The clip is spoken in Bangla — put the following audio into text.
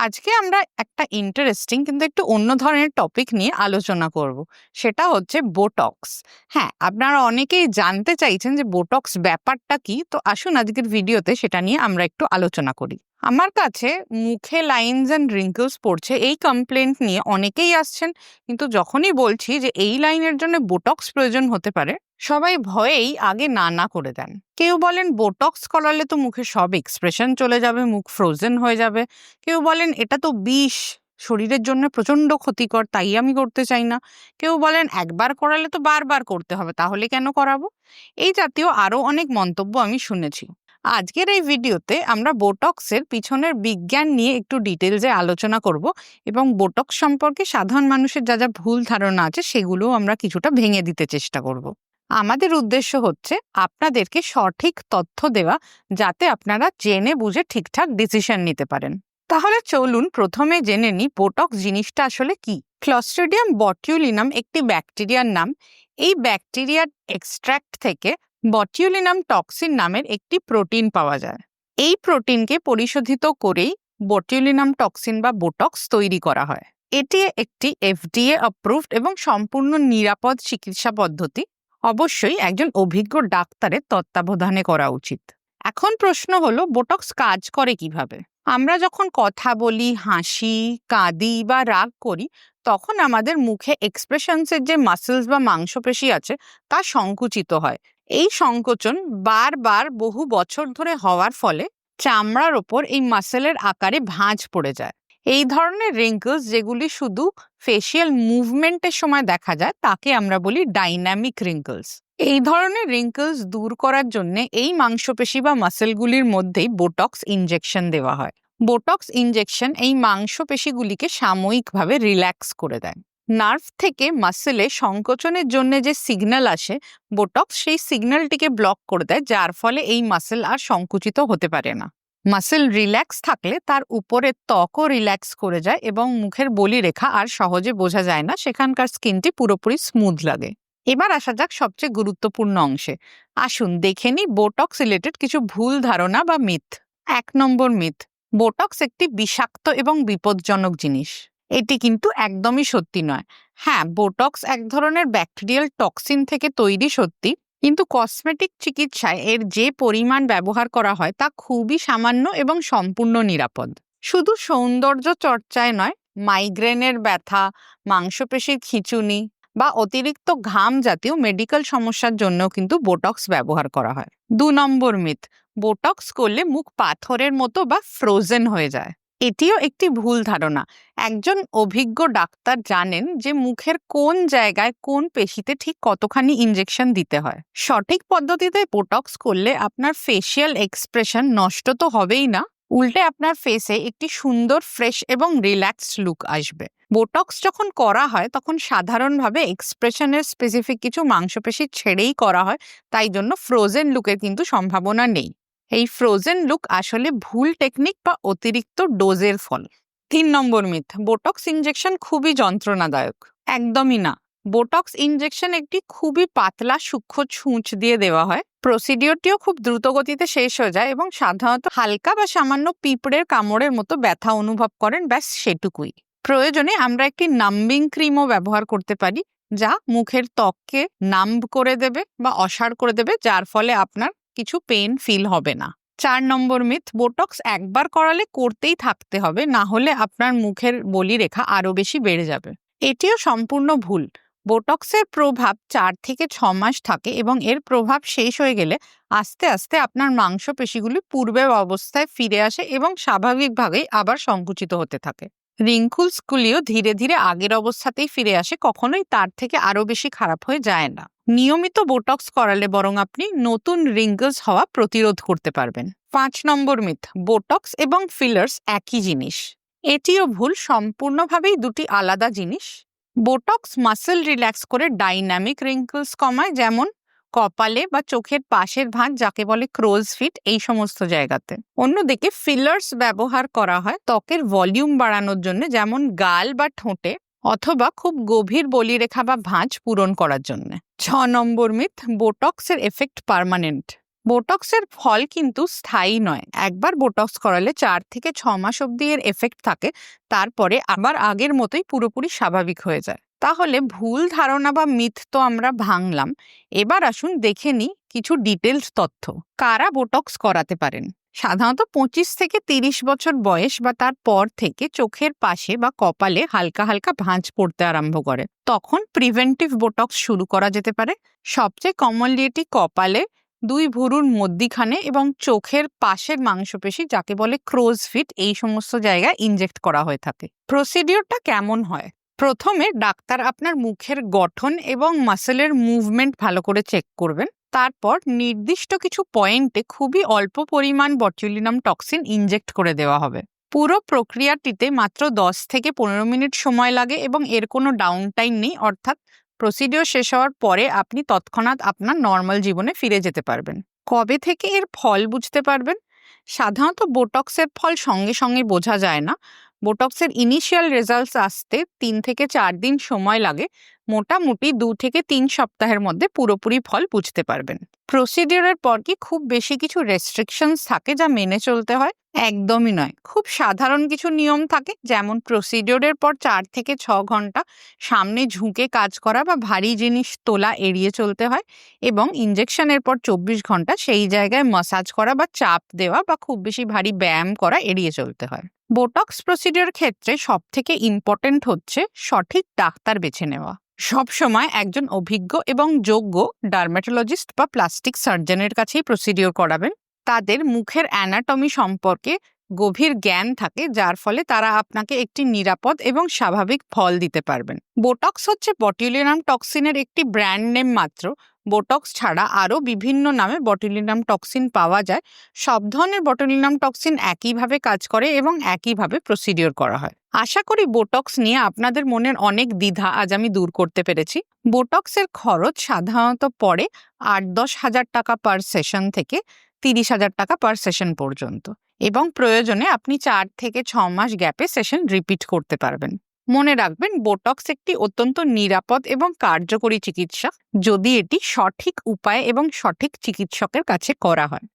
আজকে আমরা একটা ইন্টারেস্টিং কিন্তু একটু অন্য ধরনের টপিক নিয়ে আলোচনা করব। সেটা হচ্ছে বোটক্স। হ্যাঁ, আপনারা অনেকেই জানতে চাইছেন যে বোটক্স ব্যাপারটা কি। তো আসুন আজকের ভিডিওতে সেটা নিয়ে আমরা একটু আলোচনা করি। আমার কাছে মুখে লাইনস অ্যান্ড রিঙ্কলস পড়ছে এই কমপ্লেন্ট নিয়ে অনেকেই আসছেন, কিন্তু যখনই বলছি যে এই লাইনের জন্য বোটক্স প্রয়োজন হতে পারে, সবাই ভয়েই আগে না না করে দেন। কেউ বলেন বোটক্স করালে তো মুখে সব এক্সপ্রেশন চলে যাবে, মুখ ফ্রোজেন হয়ে যাবে। কেউ বলেন এটা তো বিষ, শরীরের জন্য প্রচন্ড ক্ষতিকর, তাই আমি করতে চাই না। কেউ বলেন একবার করালে তো বারবার করতে হবে, তাহলে কেন করাবো? এই জাতীয় আরো অনেক মন্তব্য আমি শুনেছি। আজকের এই ভিডিওতে আমরা বোটক্সের পিছনের বিজ্ঞান নিয়ে একটু ডিটেলসে আলোচনা করব এবং বোটক্স সম্পর্কে সাধারণ মানুষের যা যা ভুল ধারণা আছে সেগুলোও আমরা কিছুটা ভেঙে দিতে চেষ্টা করব। আমাদের উদ্দেশ্য হচ্ছে আপনাদেরকে সঠিক তথ্য দেওয়া, যাতে আপনারা জেনে বুঝে ঠিকঠাক ডিসিশন নিতে পারেন। তাহলে চলুন প্রথমে জেনে নিই বোটক্স জিনিসটা আসলে কি। ক্লস্ট্রিডিয়াম বটুলিনাম একটি ব্যাকটেরিয়ার নাম। এই ব্যাকটেরিয়ার এক্সট্র্যাক্ট থেকে বটুলিনাম টক্সিন নামের একটি প্রোটিন পাওয়া যায়। এই প্রোটিনকে পরিশোধিত করেই বটুলিনাম টক্সিন বা বোটক্স তৈরি করা হয়। এটি একটি FDA অ্যাপ্রুভড এবং সম্পূর্ণ নিরাপদ চিকিৎসা পদ্ধতি। অবশ্যই একজন অভিজ্ঞ ডাক্তারের তত্ত্বাবধানে করা উচিত। এখন প্রশ্ন হলো, বোটক্স কাজ করে কিভাবে? আমরা যখন কথা বলি, হাসি, কাঁদি বা রাগ করি, তখন আমাদের মুখে এক্সপ্রেশনসের যে মাসেলস বা মাংসপেশি আছে তা সংকুচিত হয়। এই সংকোচন বারবার বহু বছর ধরে হওয়ার ফলে চামড়ার ওপর এই মাসেলের আকারে ভাঁজ পড়ে যায়। এই ধরনের রিঙ্কলস, যেগুলি শুধু ফেসিয়াল মুভমেন্টের সময় দেখা যায়, তাকে আমরা বলি ডাইনামিক রিঙ্কলস। এই ধরনের রিঙ্কলস দূর করার জন্য এই মাংসপেশি বা মাসেলগুলির মধ্যেই বোটক্স ইনজেকশন দেওয়া হয়। বোটক্স ইনজেকশন এই মাংসপেশিগুলিকে সাময়িকভাবে রিল্যাক্স করে দেয়। নার্ভ থেকে মাসেলে সংকোচনের জন্য যে সিগন্যাল আসে, বোটক্স সেই সিগন্যালটিকে ব্লক করে দেয়, যার ফলে এই মাসেল আর সংকুচিত হতে পারে না। মাসেল রিল্যাক্স থাকলে তার উপরের ত্বকও রিল্যাক্স করে যায় এবং মুখের বলিরেখা আর সহজে বোঝা যায় না, সেখানকার স্কিনটি পুরোপুরি স্মুথ লাগে। এবার আসা যাক সবচেয়ে গুরুত্বপূর্ণ অংশে। আসুন দেখে নিই বোটক্স রিলেটেড কিছু ভুল ধারণা বা মিথ। 1 নম্বর মিথ, বোটক্স একটি বিষাক্ত এবং বিপজ্জনক জিনিস। এটি কিন্তু একদমই সত্যি নয়। হ্যাঁ, বোটক্স এক ধরনের ব্যাকটেরিয়াল টক্সিন থেকে তৈরি সত্যি, কিন্তু কসমেটিক চিকিৎসায় এর যে পরিমাণ ব্যবহার করা হয় তা খুবই সামান্য এবং সম্পূর্ণ নিরাপদ। শুধু সৌন্দর্য চর্চায় নয়, মাইগ্রেনের ব্যথা, মাংসপেশির খিঁচুনি বা অতিরিক্ত ঘাম জাতীয় মেডিকেল সমস্যার জন্যও কিন্তু বোটক্স ব্যবহার করা হয়। 2 নম্বর মিথ, বোটক্স করলে মুখ পাথরের মতো বা ফ্রোজেন হয়ে যায়। এটিও একটি ভুল ধারণা। একজন অভিজ্ঞ ডাক্তার জানেন যে মুখের কোন জায়গায় কোন পেশিতে ঠিক কতখানি ইনজেকশন দিতে হয়। সঠিক পদ্ধতিতে বোটক্স করলে আপনার ফেসিয়াল এক্সপ্রেশন নষ্ট তো হবেই না, উল্টে আপনার ফেসে একটি সুন্দর, ফ্রেশ এবং রিল্যাক্সড লুক আসবে। বোটক্স যখন করা হয় তখন সাধারণভাবে এক্সপ্রেশনের স্পেসিফিক কিছু মাংসপেশি ছেড়েই করা হয়, তাই জন্য ফ্রোজেন লুকের কিন্তু সম্ভাবনা নেই। এই ফ্রোজেন লুক আসলে ভুল টেকনিক বা অতিরিক্ত ডোজের ফল। 3 নম্বর মিথ, বোটক্স ইনজেকশন খুবই যন্ত্রণাদায়ক। একদমই না। বোটক্স ইনজেকশন একটি খুবই পাতলা সূক্ষ্ম ছুঁচ দিয়ে দেওয়া হয়। প্রসিডিওরটিও খুব দ্রুত গতিতে শেষ হয়ে যায় এবং সাধারণত হালকা বা সামান্য পিঁপড়ের কামড়ের মতো ব্যথা অনুভব করেন, ব্যাস সেটুকুই। প্রয়োজনে আমরা একটি নাম্বিং ক্রিমও ব্যবহার করতে পারি, যা মুখের ত্বককে নাম্ব করে দেবে বা অসাড় করে দেবে, যার ফলে আপনার কিছু পেন ফিল হবে না। 4 নম্বর মিথ, বোটক্স একবার করালে করতেই থাকতে হবে, না হলে আপনার মুখের বলিরেখা আরো বেশি বেড়ে যাবে। এটিও সম্পূর্ণ ভুল। বোটক্সের প্রভাব 4 থেকে 6 মাস থাকে এবং এর প্রভাব শেষ হয়ে গেলে আস্তে আস্তে আপনার মাংসপেশিগুলি পূর্বের অবস্থায় ফিরে আসে এবং স্বাভাবিকভাবেই আবার সংকুচিত হতে থাকে। রিঙ্কুলসগুলিও ধীরে ধীরে আগের অবস্থাতেই ফিরে আসে, কখনোই তার থেকে আরো বেশি খারাপ হয়ে যায় না। নিয়মিত বোটক্স করালে বরং আপনি নতুন রিঙ্কলস হওয়া প্রতিরোধ করতে পারবেন। 5 নম্বর মিথ, বোটক্স এবং ফিলার্স একই জিনিস। এটিও ভুল। সম্পূর্ণভাবেই দুটি আলাদা জিনিস। বোটক্স মাসেল রিল্যাক্স করে ডাইনামিক রিঙ্কলস কমায়, যেমন কপালে বা চোখের পাশের ভাঁজ, যাকে বলে ক্রোজ ফিট, এই সমস্ত জায়গাতে। অন্যদিকে ফিলার্স ব্যবহার করা হয় ত্বকের ভলিউম বাড়ানোর জন্য, যেমন গাল বা ঠোঁটে, অথবা খুব গভীর বলিরেখা বা ভাঁজ পূরণ করার জন্য। 6 নম্বর মিথ, বোটক্সের এফেক্ট পার্মানেন্ট। বোটক্সের ফল কিন্তু স্থায়ী নয়। একবার বোটক্স করালে 4 থেকে 6 মাস অবধি এর এফেক্ট থাকে, তারপরে আবার আগের মতোই পুরোপুরি স্বাভাবিক হয়ে যায়। তাহলে ভুল ধারণা বা মিথ তো আমরা ভাঙলাম, এবার আসুন দেখে নিই কিছু ডিটেলস তথ্য। কারা বোটক্স করাতে পারেন? সাধারণত 25 থেকে 30 বছর বয়স বা তার পর থেকে চোখের পাশে বা কপালে হালকা হালকা ভাঁজ পড়তে আরম্ভ করে, তখন প্রিভেন্টিভ বোটক্স শুরু করা যেতে পারে। সবচেয়ে কমনলি এটি কপালে, 2 ভুরুর মধ্যিখানে এবং চোখের পাশের মাংসপেশি, যাকে বলে ক্রোজ ফিট, এই সমস্ত জায়গায় ইনজেক্ট করা হয়ে থাকে। প্রসিডিওরটা কেমন হয়? প্রথমে ডাক্তার আপনার মুখের গঠন এবং মাসেলের মুভমেন্ট ভালো করে চেক করবেন। তারপর নির্দিষ্ট কিছু পয়েন্টে খুবই অল্প পরিমাণ বটুলিনাম টক্সিন ইনজেক্ট করে দেওয়া হবে। পুরো প্রক্রিয়াটিতে মাত্র 10 থেকে 15 মিনিট সময় লাগে এবং এর কোনো ডাউন টাইম নেই, অর্থাৎ প্রসিডিওর শেষ হওয়ার পরে আপনি তৎক্ষণাৎ আপনার নর্মাল জীবনে ফিরে যেতে পারবেন। কবে থেকে এর ফল বুঝতে পারবেন? সাধারণত বোটক্সের ফল সঙ্গে সঙ্গে বোঝা যায় না। বোটক্সের ইনিশিয়াল রেজাল্টস আসতে 3 থেকে 4 দিন সময় লাগে। মোটামুটি 2 থেকে 3 সপ্তাহের মধ্যে পুরোপুরি ফল বুঝতে পারবেন। প্রসিডিওরের পর কি খুব বেশি কিছু রেস্ট্রিকশনস থাকে যা মেনে চলতে হয়? একদমই নয়। খুব সাধারণ কিছু নিয়ম থাকে, যেমন প্রসিডিওরের পর 4 থেকে 6 ঘন্টা সামনে ঝুঁকে কাজ করা বা ভারী জিনিস তোলা এড়িয়ে চলতে হয়, এবং ইনজেকশনের পর 24 ঘন্টা সেই জায়গায় মাসাজ করা বা চাপ দেওয়া বা খুব বেশি ভারী ব্যায়াম করা এড়িয়ে চলতে হয়। বোটক্স প্রসিডিওর ক্ষেত্রে সবথেকে ইম্পর্টেন্ট হচ্ছে সঠিক ডাক্তার বেছে নেওয়া। সব সময় একজন অভিজ্ঞ এবং যোগ্য ডার্মাটোলজিস্ট বা প্লাস্টিক সার্জনের কাছেই প্রসিডিওর করাবেন। তাদের মুখের অ্যানাটমি সম্পর্কে গভীর জ্ঞান থাকে, যার ফলে তারা আপনাকে একটি নিরাপদ এবং স্বাভাবিক ফল দিতে পারবেন। বোটক্স হচ্ছে বটুলিনাম টক্সিনের একটি ব্র্যান্ড নেম মাত্র। বোটক্স ছাড়া আরও বিভিন্ন নামে বটুলিনাম টক্সিন পাওয়া যায়। সব ধরনের বটুলিনাম টক্সিন একইভাবে কাজ করে এবং একইভাবে প্রসিডিওর করা হয়। আশা করি বোটক্স নিয়ে আপনাদের মনের অনেক দ্বিধা আজ আমি দূর করতে পেরেছি। বোটক্সের খরচ সাধারণত পড়ে 8-10 হাজার টাকা পার সেশন থেকে 30 হাজার টাকা পার সেশন পর্যন্ত, এবং প্রয়োজনে আপনি 4 থেকে 6 মাস গ্যাপে সেশন রিপিট করতে পারবেন। মনে রাখবেন, বোটক্স একটি অত্যন্ত নিরাপদ এবং কার্যকরী চিকিৎসা, যদি এটি সঠিক উপায়ে এবং সঠিক চিকিৎসকের কাছে করা হয়।